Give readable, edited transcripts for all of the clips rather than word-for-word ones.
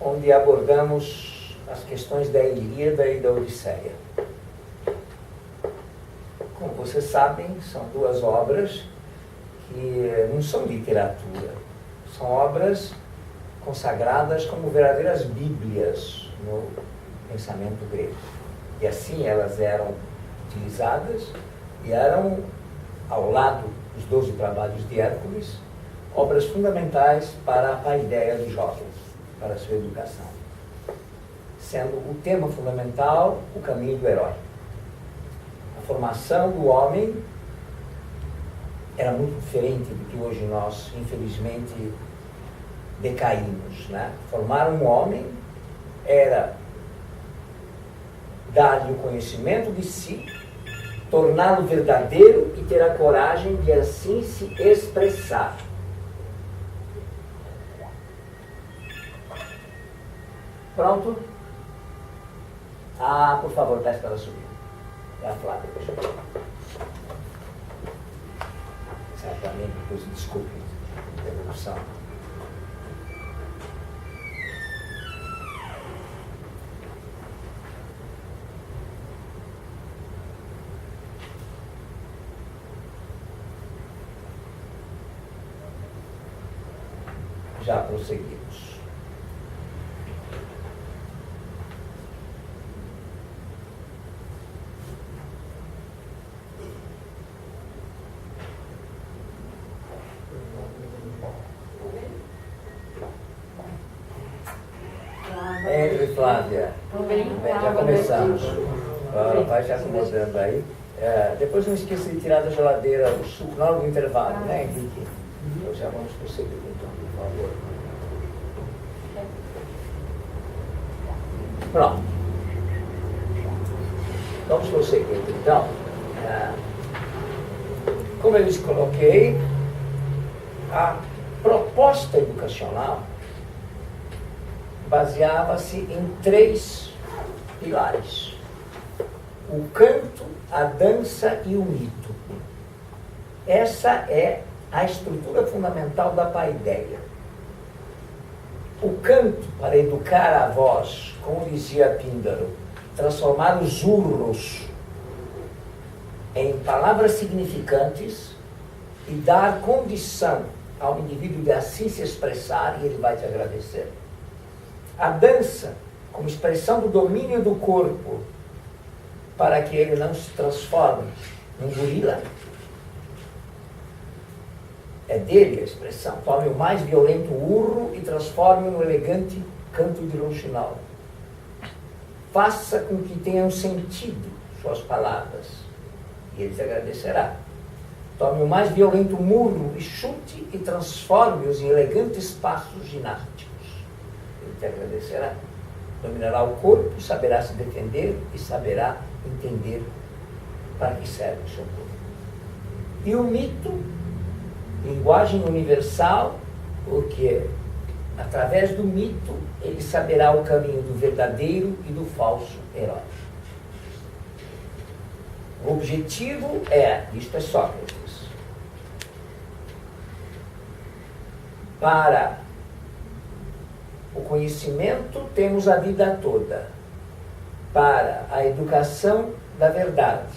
onde abordamos as questões da Ilíada e da Odisseia. Como vocês sabem, são duas obras que não são literatura, são obras consagradas como verdadeiras bíblias no pensamento grego. E assim elas eram utilizadas e eram, ao lado dos 12 trabalhos de Hércules, obras fundamentais para a paideia dos jovens, para a sua educação. Sendo o tema fundamental o caminho do herói. A formação do homem era muito diferente do que hoje nós, infelizmente, decaímos, né? Formar um homem era dar-lhe o conhecimento de si, torná-lo verdadeiro e ter a coragem de assim se expressar. Pronto? Ah, por favor, peço para ela subir. É a Flávia, deixa eu ver. Certamente, depois desculpe a interrupção. Já prosseguimos. Entre Flávia. Já começamos. Vai se acomodando aí. Depois não esqueça de tirar da geladeira o suco na hora do intervalo, né, Henrique? Então já vamos prosseguir, então, por favor. Pronto. Vamos prosseguir, então. Como eu lhes coloquei, a proposta educacional baseava-se em 3 pilares: o canto, a dança e o mito. Essa é a estrutura fundamental da paideia. O canto, para educar a voz, como dizia Píndaro, transformar os urros em palavras significantes e dar condição ao indivíduo de assim se expressar, e ele vai te agradecer. A dança, como expressão do domínio do corpo, para que ele não se transforme num gorila. É dele a expressão. Tome o mais violento urro e transforme-o no elegante canto de rouxinol. Faça com que tenham sentido suas palavras, e ele te agradecerá. Tome o mais violento murro e chute e transforme-os em elegantes passos ginásticos. Ele te agradecerá. Dominará o corpo, saberá se defender e saberá entender para que serve o seu corpo. E o mito, linguagem universal, porque através do mito ele saberá o caminho do verdadeiro e do falso herói. O objetivo é, isto é Sócrates, para o conhecimento temos a vida toda, para a educação da verdade,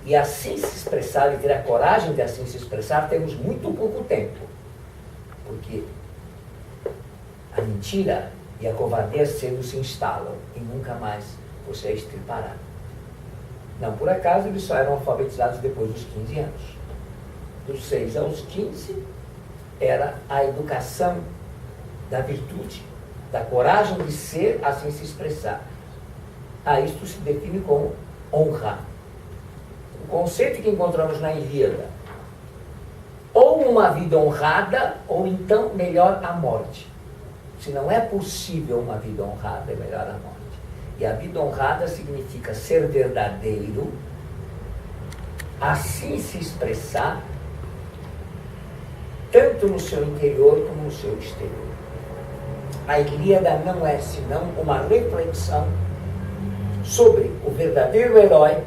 e assim se expressar e ter a coragem de assim se expressar, temos muito pouco tempo, porque a mentira e a covardia cedo se instalam e nunca mais você é extirpará. Não por acaso eles só eram alfabetizados depois dos 15 anos. Dos 6 aos 15 era a educação da virtude, da coragem de ser, assim se expressar. A isto se define como honra. O conceito que encontramos na Ilíada: ou uma vida honrada, ou então melhor a morte. Se não é possível uma vida honrada, é melhor a morte. E a vida honrada significa ser verdadeiro, assim se expressar, tanto no seu interior como no seu exterior. A Ilíada não é senão uma reflexão sobre o verdadeiro herói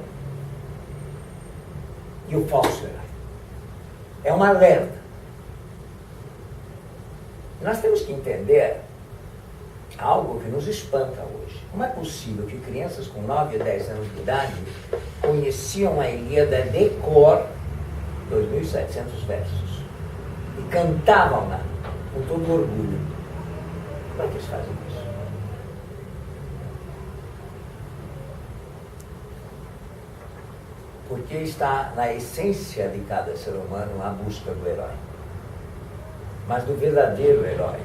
e o falso herói. É um alerta. Nós temos que entender algo que nos espanta hoje. Como é possível que crianças com 9 a 10 anos de idade conheciam a Ilíada de cor, 2.700 versos, e cantavam-na com todo orgulho? Como é que eles fazem isso? Porque está na essência de cada ser humano a busca do herói. Mas do verdadeiro herói.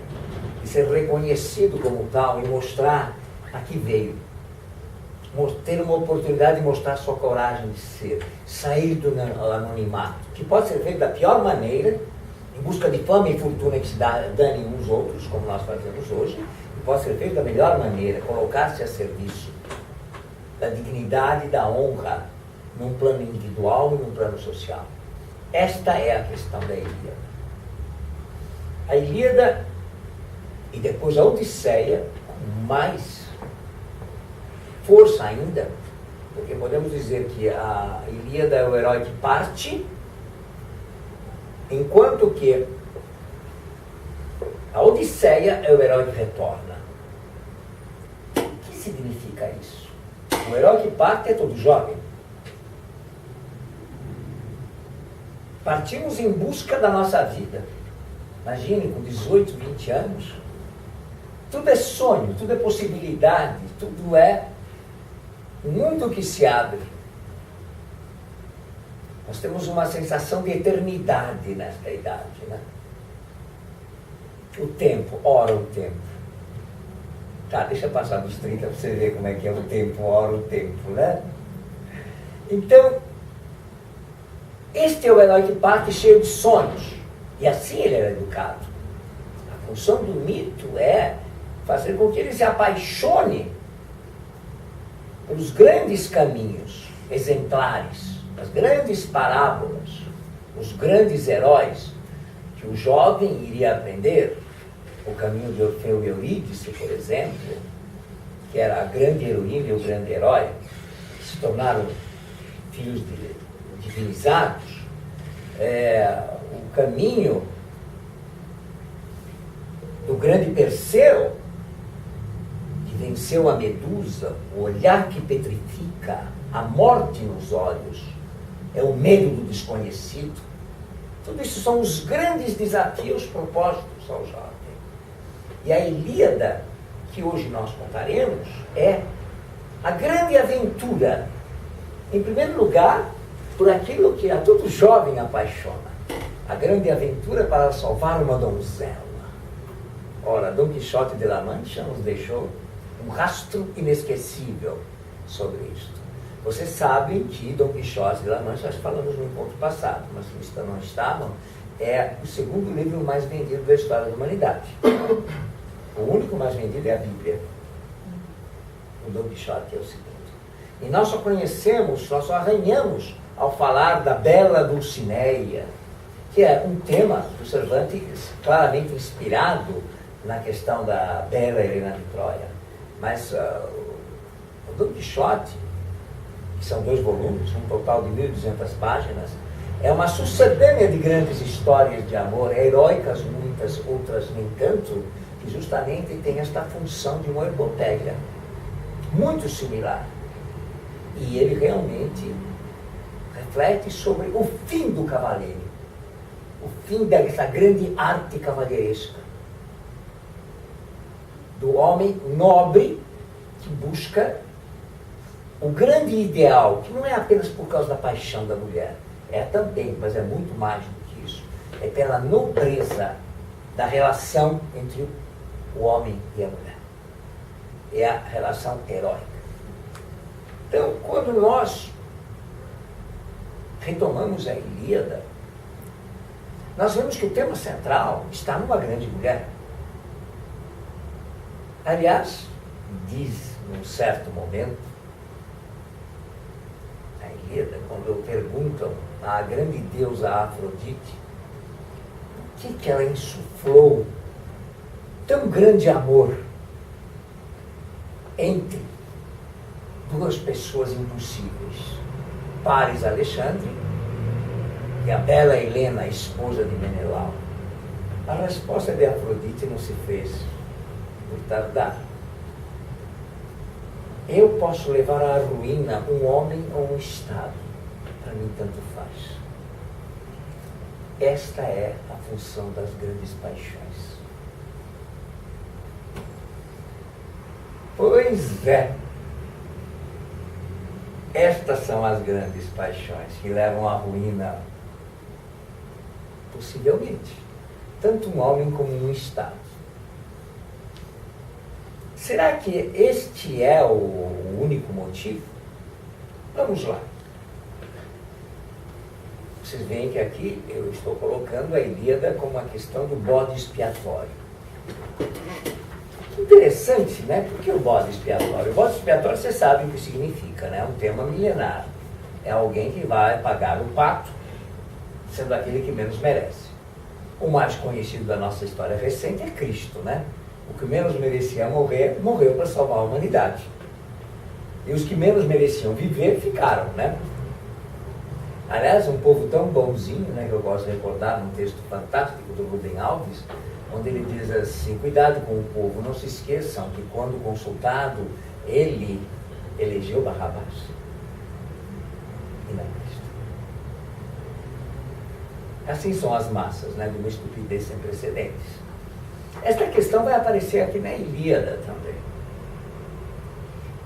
E ser reconhecido como tal e mostrar a que veio. Ter uma oportunidade de mostrar sua coragem de ser. Sair do anonimato. Que pode ser feito da pior maneira, em busca de fama e fortuna que se dane uns outros, como nós fazemos hoje. E pode ser feito da melhor maneira, colocar-se a serviço da dignidade e da honra, num plano individual e num plano social. Esta é a questão da Ilíada. A Ilíada e depois a Odisseia, com mais força ainda, porque podemos dizer que a Ilíada é o herói que parte, enquanto que a Odisseia é o herói que retorna. O que significa isso? O herói que parte é todo jovem. Partimos em busca da nossa vida. Imagine, com 18, 20 anos, tudo é sonho, tudo é possibilidade, tudo é um mundo que se abre. Nós temos uma sensação de eternidade nesta idade, né? O tempo, ora o tempo. Tá, deixa passar dos 30 para você ver como é que é o tempo, ora o tempo, né? Então, este é o herói que parte cheio de sonhos. E assim ele era educado. A função do mito é fazer com que ele se apaixone pelos grandes caminhos exemplares, as grandes parábolas, os grandes heróis que o jovem iria aprender. O caminho de Orfeu e Eurídice, por exemplo, que era a grande heroína e o grande herói, que se tornaram filhos divinizados. O caminho do grande Perseu, que venceu a Medusa, o olhar que petrifica, a morte nos olhos, é o medo do desconhecido. Tudo isso são os grandes desafios propostos ao jovem. E a Ilíada, que hoje nós contaremos, é a grande aventura, em primeiro lugar, por aquilo que a todo jovem apaixona. A grande aventura para salvar uma donzela. Ora, Dom Quixote de La Mancha nos deixou um rastro inesquecível sobre isto. Vocês sabem que Dom Quixote de La Mancha, nós falamos no encontro passado, mas se não estavam, é o segundo livro mais vendido da história da humanidade. O único mais vendido é a Bíblia. O Dom Quixote é o segundo. E nós só conhecemos, nós só arranhamos ao falar da bela Dulcineia, que é um tema do Cervantes claramente inspirado na questão da bela Helena de Troia. Mas o Dom Quixote, que são 2 volumes, um total de 1.200 páginas, é uma sucedânea de grandes histórias de amor, heróicas muitas, outras nem tanto, que justamente tem esta função de uma epopeia, muito similar. E ele realmente reflete sobre o fim do cavaleiro, o fim dessa grande arte cavalheiresca, do homem nobre que busca o grande ideal, que não é apenas por causa da paixão da mulher, é também, mas é muito mais do que isso, é pela nobreza da relação entre o homem e a mulher. É a relação heróica. Então, quando nós retomamos a Ilíada, nós vemos que o tema central está numa grande mulher. Aliás, diz num certo momento, a Ilíada, quando perguntam à grande deusa Afrodite o que ela insuflou tão grande amor entre 2 pessoas impossíveis, Paris Alexandre e a bela Helena, esposa de Menelau. A resposta de Afrodite não se fez por tardar. Eu posso levar à ruína um homem ou um Estado. Para mim, tanto faz. Esta é a função das grandes paixões. Pois é. Estas são as grandes paixões que levam à ruína, possivelmente, tanto um homem como um Estado. Será que este é o único motivo? Vamos lá. Vocês veem que aqui eu estou colocando a Ilíada como a questão do bode expiatório. Interessante, né? Por que o bode expiatório? O bode expiatório, vocês sabem o que significa, né? É um tema milenar. É alguém que vai pagar o pato, sendo aquele que menos merece. O mais conhecido da nossa história recente é Cristo, né? O que menos merecia morrer, morreu para salvar a humanidade. E os que menos mereciam viver, ficaram, né? Aliás, um povo tão bonzinho, né, que eu gosto de recordar num texto fantástico do Rubem Alves, onde ele diz assim: cuidado com o povo, não se esqueçam que quando consultado, ele elegeu Barrabás e não Cristo. Assim são as massas, né, de uma estupidez sem precedentes. Esta questão vai aparecer aqui na Ilíada também.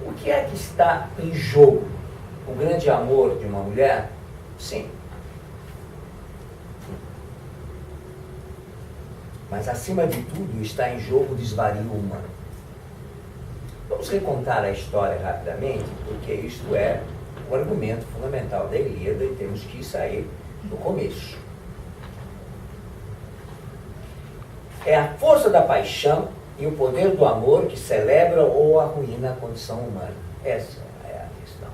O que é que está em jogo? O grande amor de uma mulher? Sim. Mas, acima de tudo, está em jogo o desvario humano. Vamos recontar a história rapidamente, porque isto é o argumento fundamental da Ilíada e temos que sair do começo. É a força da paixão e o poder do amor que celebra ou arruína a condição humana. Essa é a questão.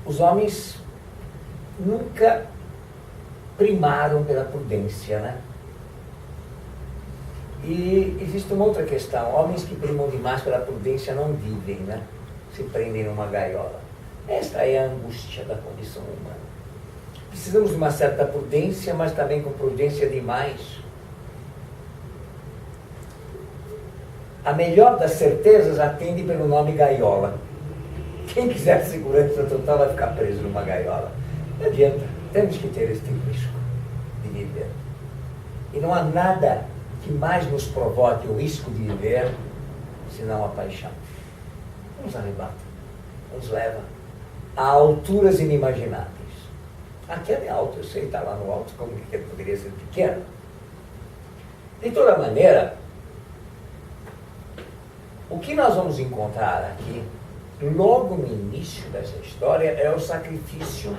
Os homens nunca primaram pela prudência, né? E existe uma outra questão: homens que primam demais pela prudência não vivem, né? Se prendem numa gaiola. Esta é a angústia da condição humana. Precisamos de uma certa prudência, mas também com prudência demais. A melhor das certezas atende pelo nome gaiola. Quem quiser segurança total vai ficar preso numa gaiola. Não adianta, temos que ter este risco de viver. E não há nada que mais nos provoque o risco de viver senão a paixão. Nos arrebata, nos leva a alturas inimagináveis. A queda é alta, eu sei, está lá no alto, como que poderia ser pequeno? De toda maneira, o que nós vamos encontrar aqui, logo no início dessa história, é o sacrifício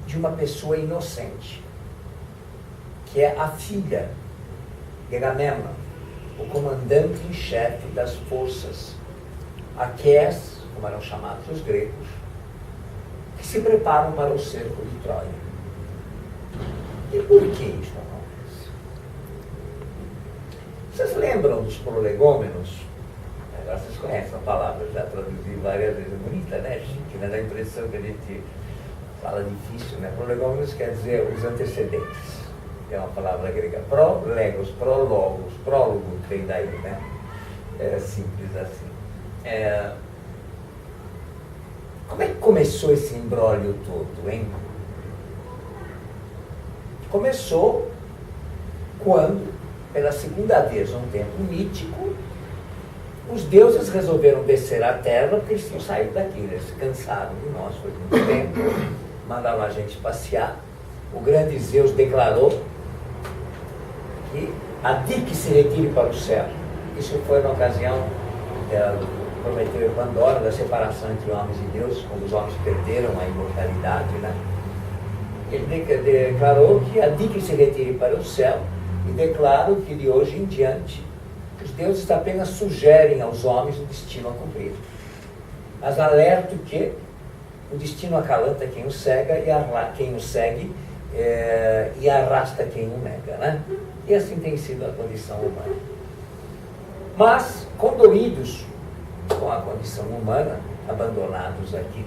de uma pessoa inocente, que é a filha de Agamemnon, o comandante em chefe das forças aqués, como eram chamados os gregos, que se preparam para o cerco de Troia. E por que isso acontece? Vocês lembram dos prolegômenos? Agora vocês conhecem a palavra, já traduzi várias vezes. É bonita, né, chique, né? Dá a impressão que a gente fala difícil, né? Prolegômenos quer dizer os antecedentes. É uma palavra grega. Prolegos, prólogos, prólogo vem daí, né? É simples assim. Como é que começou esse imbróglio todo, hein? Começou quando, pela segunda vez, num tempo mítico, os deuses resolveram descer à terra porque eles tinham saído daqui, eles se cansaram de nós, foi muito tempo, mandaram a gente passear. O grande Zeus declarou que a Dike se retire para o céu. Isso foi na ocasião prometeu Pandora, da separação entre homens e deuses, quando os homens perderam a imortalidade, né? Ele declarou que a Dike se retire para o céu e declarou que de hoje em diante os deuses apenas sugerem aos homens o destino a cumprir, mas alertam que o destino acalanta quem o segue e arrasta quem o nega, né? E assim tem sido a condição humana. Mas, condoídos com a condição humana, abandonados aqui,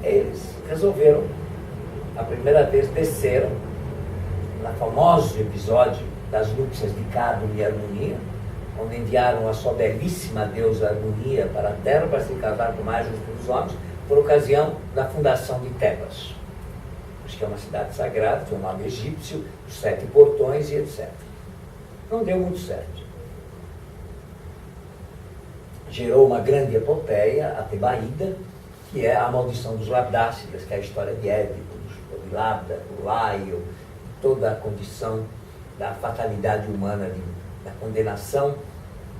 eles resolveram, a primeira vez desceram, no famoso episódio das núpcias de Cadmo e Harmonia, onde enviaram a sua belíssima deusa Harmonia para a terra para se casar com o mais justo dos homens, por ocasião da fundação de Tebas. Acho que é uma cidade sagrada, tem um nome egípcio, os 7 portões e etc. Não deu muito certo. Gerou uma grande epopeia, a Tebaída, que é a maldição dos Labdácidas, que é a história de Édipo, do Labda, do Laio, toda a condição da fatalidade humana, da condenação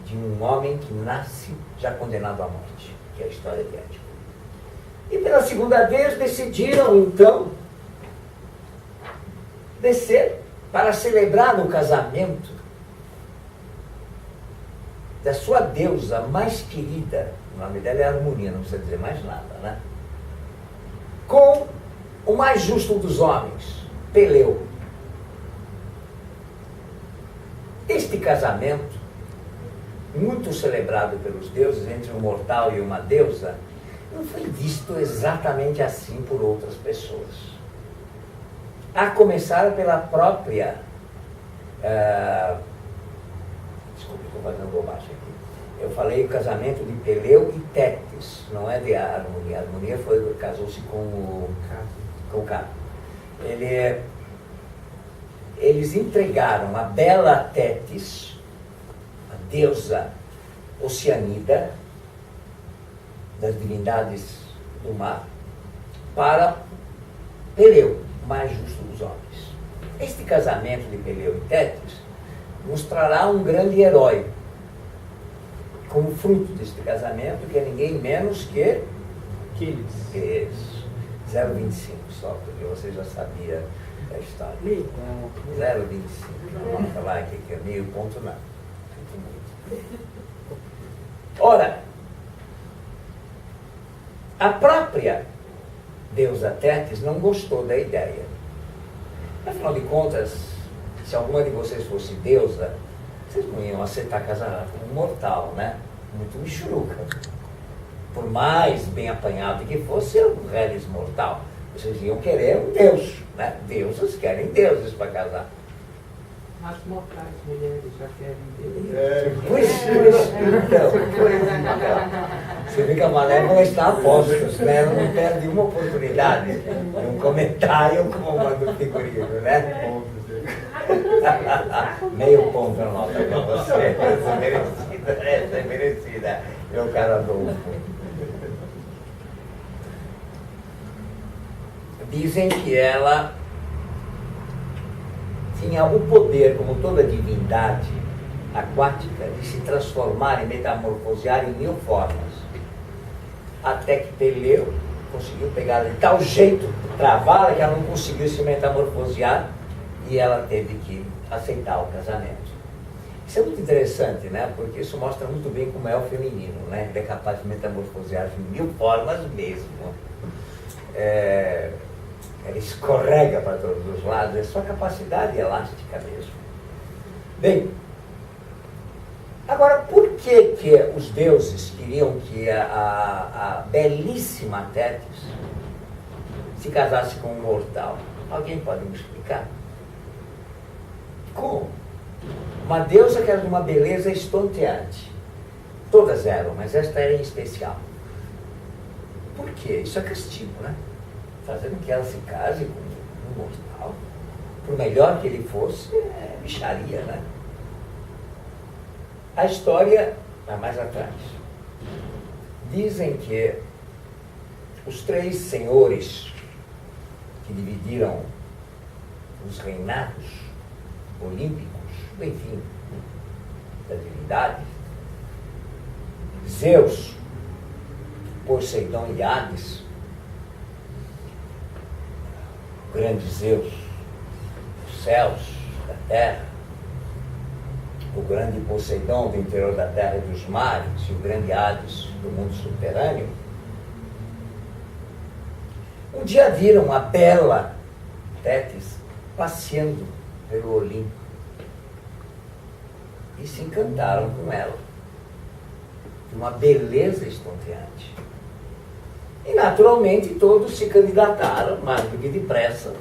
de um homem que nasce já condenado à morte, que é a história de Édipo. E pela segunda vez decidiram, então, descer para celebrar o casamento da sua deusa mais querida, o nome dela é Harmonia, não precisa dizer mais nada, né? Com o mais justo dos homens, Peleu. Este casamento, muito celebrado pelos deuses, entre um mortal e uma deusa, não foi visto exatamente assim por outras pessoas. A começar pela própria... desculpe, estou fazendo bobagem aqui. Eu falei o casamento de Peleu e Tétis, não é de Harmonia. A Harmonia casou-se com o Caco. Eles entregaram a bela Tétis, a deusa Oceanida, das divindades do mar, para Peleu, o mais justo dos homens. Este casamento de Peleu e Tétis mostrará um grande herói, como fruto deste casamento, que é ninguém menos que Aquiles. 0,25 só, porque você já sabia da história. 0,25. Vamos falar aqui que é meio ponto não. Ora, a própria deusa Tétis não gostou da ideia. Afinal de contas, se alguma de vocês fosse deusa, vocês não iam aceitar casar com um mortal, né? Muito michuruca. Por mais bem apanhado que fosse, um reles mortal. Vocês iam querer um deus, né? Deusas querem deuses para casar. As mortais mulheres já querem deuses. Pois, então. Você vê que a Malévola está a postos, né? Ela não perde uma oportunidade. Um comentário como manda o figurino, né? Meio ponto a nota para você. Essa é merecida. Meu cara Adolfo. Dizem que ela tinha o poder, como toda divindade aquática, de se transformar e metamorfosear em 1000 formas. Até que Peleu conseguiu pegar de tal jeito, travá-la, que ela não conseguiu se metamorfosear e ela teve que aceitar o casamento. Isso é muito interessante, né? Porque isso mostra muito bem como é o feminino, né? Ele é capaz de metamorfosear de 1000 formas mesmo. Ela escorrega para todos os lados, é sua capacidade elástica mesmo. Bem, agora, por que os deuses queriam que a belíssima Tétis se casasse com um mortal? Alguém pode me explicar? Como? Uma deusa que era de uma beleza estonteante. Todas eram, mas esta era em especial. Por quê? Isso é castigo, né? Fazendo que ela se case com um mortal, por melhor que ele fosse, é bicharia, né? A história vai mais atrás. Dizem que os 3 senhores que dividiram os reinados olímpicos, enfim, das divindades, Zeus, Poseidon e Hades, o grande Zeus dos céus, da terra, o grande Poseidon do interior da terra e dos mares, e o grande Hades do mundo subterrâneo, um dia viram a bela Tétis passeando pelo Olimpo e se encantaram com ela, de uma beleza estonteante. E naturalmente todos se candidataram, mais do que depressa,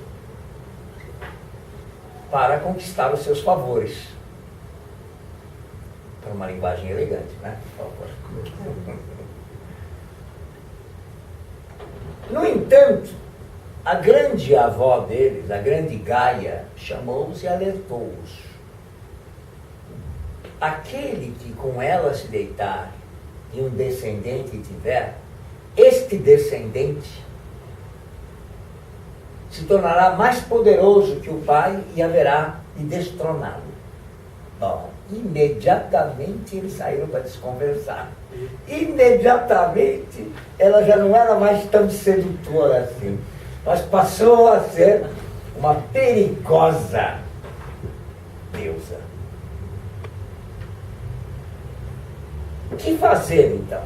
para conquistar os seus favores. para uma linguagem elegante, né? Por favor. No entanto, a grande avó deles, a grande Gaia, chamou-os e alertou-os. Aquele que com ela se deitar e um descendente tiver, este descendente se tornará mais poderoso que o pai e haverá de destroná-lo. Bom, imediatamente eles saíram para desconversar. Imediatamente ela já não era mais tão sedutora assim, mas passou a ser uma perigosa deusa. O que fazer então?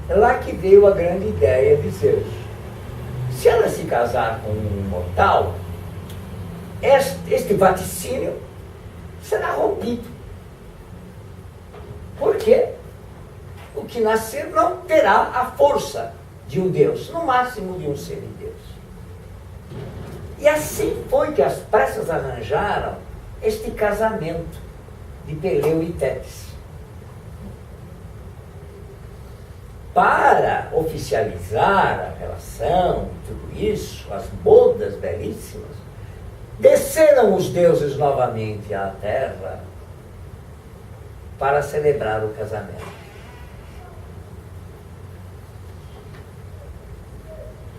É lá que veio a grande ideia de Zeus. Se ela se casar com um mortal, este vaticínio será rompido. Por quê? O que nascer não terá a força de um Deus, no máximo de um semideus. E assim foi que as pressas arranjaram este casamento de Peleu e Tétis. Para oficializar a relação, tudo isso, as bodas belíssimas, desceram os deuses novamente à terra para celebrar o casamento.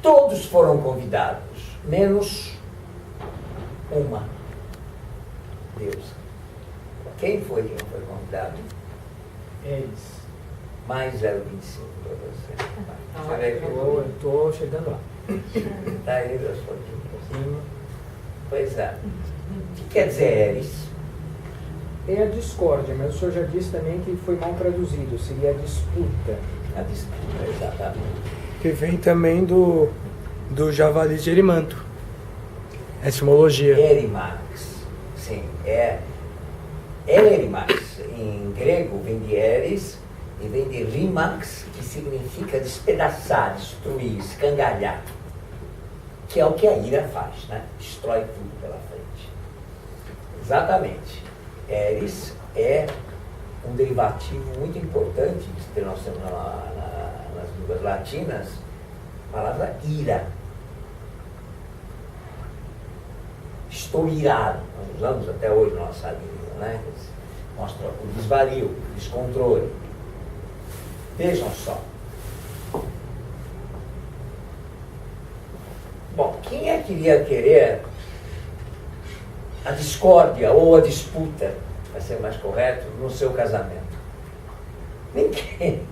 Todos foram convidados, menos uma deusa. Quem foi que não foi convidado? Eles. Mais 0,25 para você. Eu estou chegando lá. Está aí, Deus, pois é. O que quer dizer Eris? É a discórdia, mas o senhor já disse também que foi mal traduzido, seria a disputa. A disputa, exatamente. Que vem também do javali de Erimanto. É etimologia. Erimax. Sim, é Erimax. Em grego vem de Eris e vem de Rimax, que significa despedaçar, destruir, escangalhar. Que é o que a ira faz, né? Destrói tudo pela frente. Exatamente. Eris é um derivativo muito importante que nós temos nas línguas latinas, a palavra ira. Estou irado. Nós usamos até hoje na nossa língua, né? Mostra o desvario, o descontrole. Vejam só. Bom, quem é que iria querer a discórdia ou a disputa, vai ser mais correto, no seu casamento? Ninguém.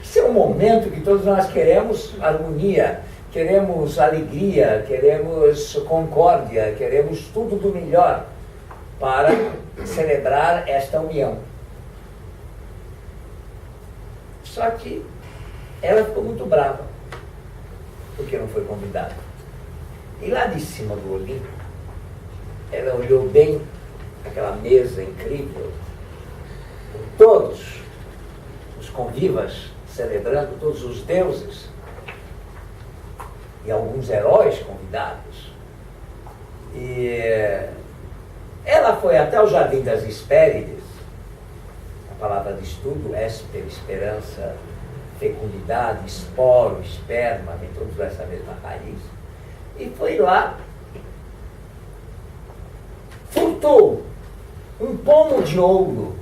Esse é um momento que todos nós queremos harmonia, queremos alegria, queremos concórdia, queremos tudo do melhor para celebrar esta união. Só que ela ficou muito brava, porque não foi convidada. E lá de cima do Olimpo, ela olhou bem aquela mesa incrível, com todos os convivas celebrando, todos os deuses e alguns heróis convidados. E ela foi até o Jardim das Hespérides, a palavra de estudo, hésper, esperança, fecundidade, esporo, esperma, vem todos essa mesma raiz. E foi lá, furtou um pomo de ouro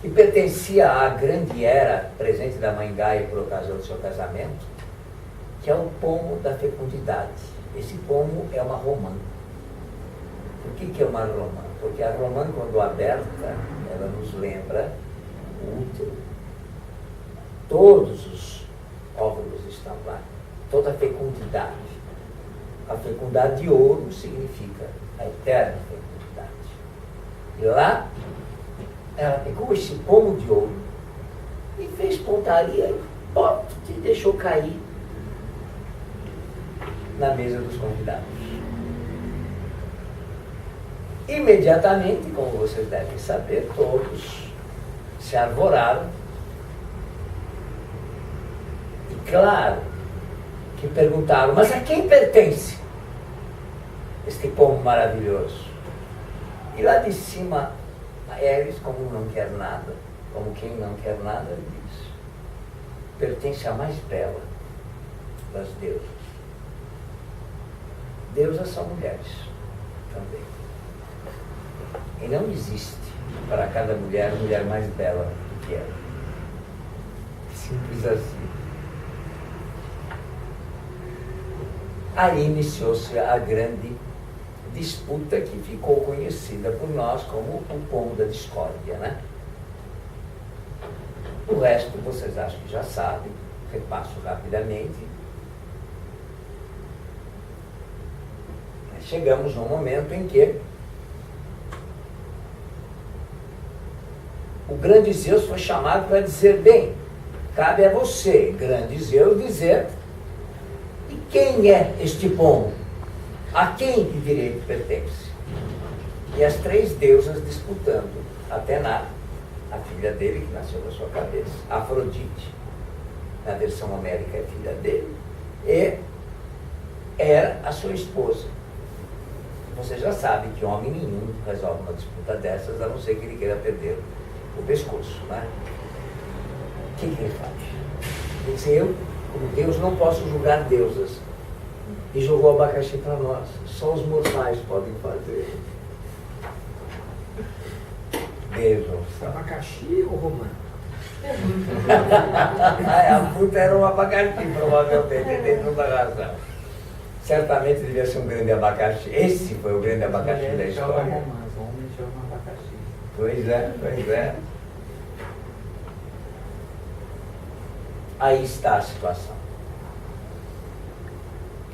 que pertencia à grande Hera, presente da mãe Gaia por ocasião do seu casamento, que é o pomo da fecundidade. Esse pomo é uma romã. Por que é uma romã? Porque a romã, quando aberta, ela nos lembra o útero. Todos os óvulos estão lá, toda a fecundidade. A fecundidade de ouro significa a eterna fecundidade. E lá, ela pegou esse pomo de ouro e fez pontaria e deixou cair na mesa dos convidados. Imediatamente, como vocês devem saber, todos se arvoraram. E claro que perguntaram, mas a quem pertence este pomo maravilhoso? E lá de cima Eris, como não quer nada, como quem não quer nada, diz: pertence à mais bela das deusas. Deusas são mulheres também. E não existe para cada mulher mais bela do que ela. Simples assim. Aí iniciou-se a grande disputa que ficou conhecida por nós como o pomo da discórdia, né? O resto vocês acham que já sabem, repasso rapidamente. Chegamos num momento em que o grande Zeus foi chamado para dizer: bem, cabe a você, grande Zeus, dizer: e quem é este pomo? A quem de direito pertence? E as três deusas disputando: Atena, a filha dele que nasceu da sua cabeça, Afrodite, na versão homérica é filha dele, e Hera, a sua esposa. Você já sabe que homem nenhum resolve uma disputa dessas, a não ser que ele queira perder o pescoço, né? O que ele faz? Ele diz: eu, como Deus, não posso julgar deusas. E jogou abacaxi para nós. Só os mortais podem fazer. Vejam. Abacaxi ou romã? A fruta era um abacaxi, provavelmente. Ele tem toda a razão. Certamente devia ser um grande abacaxi. Esse foi o grande abacaxi da história. Os homens jogam abacaxi. Pois é, pois é. Aí está a situação.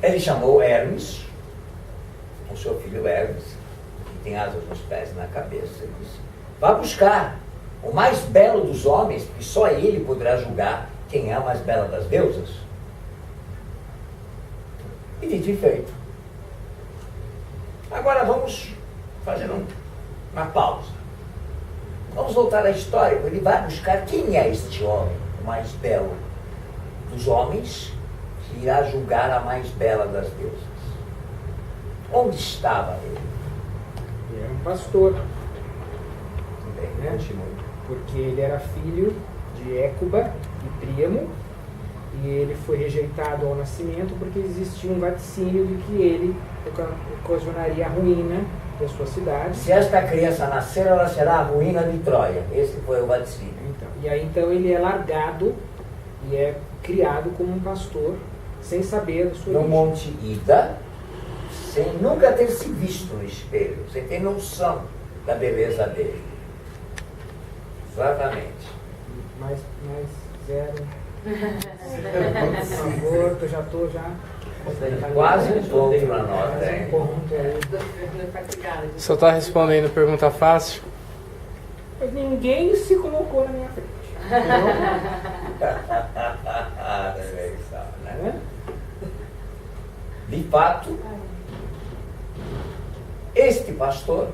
Ele chamou Hermes, o seu filho Hermes, que tem asas nos pés e na cabeça, e disse: vá buscar o mais belo dos homens, porque só ele poderá julgar quem é a mais bela das deusas. E dito e feito. Agora vamos fazer uma pausa. Vamos voltar à história. Ele vai buscar quem é este homem, o mais belo dos homens, que irá julgar a mais bela das deusas. Onde estava ele? Ele era um pastor, Bem, continue. porque ele era filho de Écuba e Príamo, e ele foi rejeitado ao nascimento porque existia um vaticínio de que ele ocasionaria a ruína da sua cidade. Se esta criança nascer, ela será a ruína de Troia. Esse foi o vaticínio. Então ele é largado e é criado como um pastor, sem saber da sua No origem. Monte Ida, sem nunca ter se visto no espelho, sem ter noção da beleza dele. Exatamente. Mais zero. Por favor, que eu já estou Quase um ponto na nota, quase hein? um ponto aí. Só está respondendo pergunta fácil. Mas ninguém se colocou na minha frente. Né? De fato, este pastor,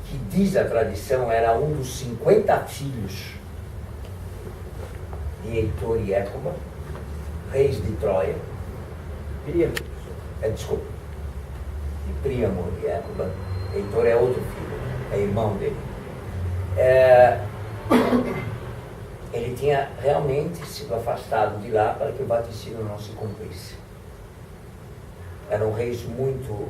que diz a tradição era um dos 50 filhos de Heitor e Écuba, reis de Troia, desculpa, de Príamo e Écuba. Heitor é outro filho, é irmão dele. Ele tinha realmente sido afastado de lá para que o vaticínio não se cumprisse. Eram reis muito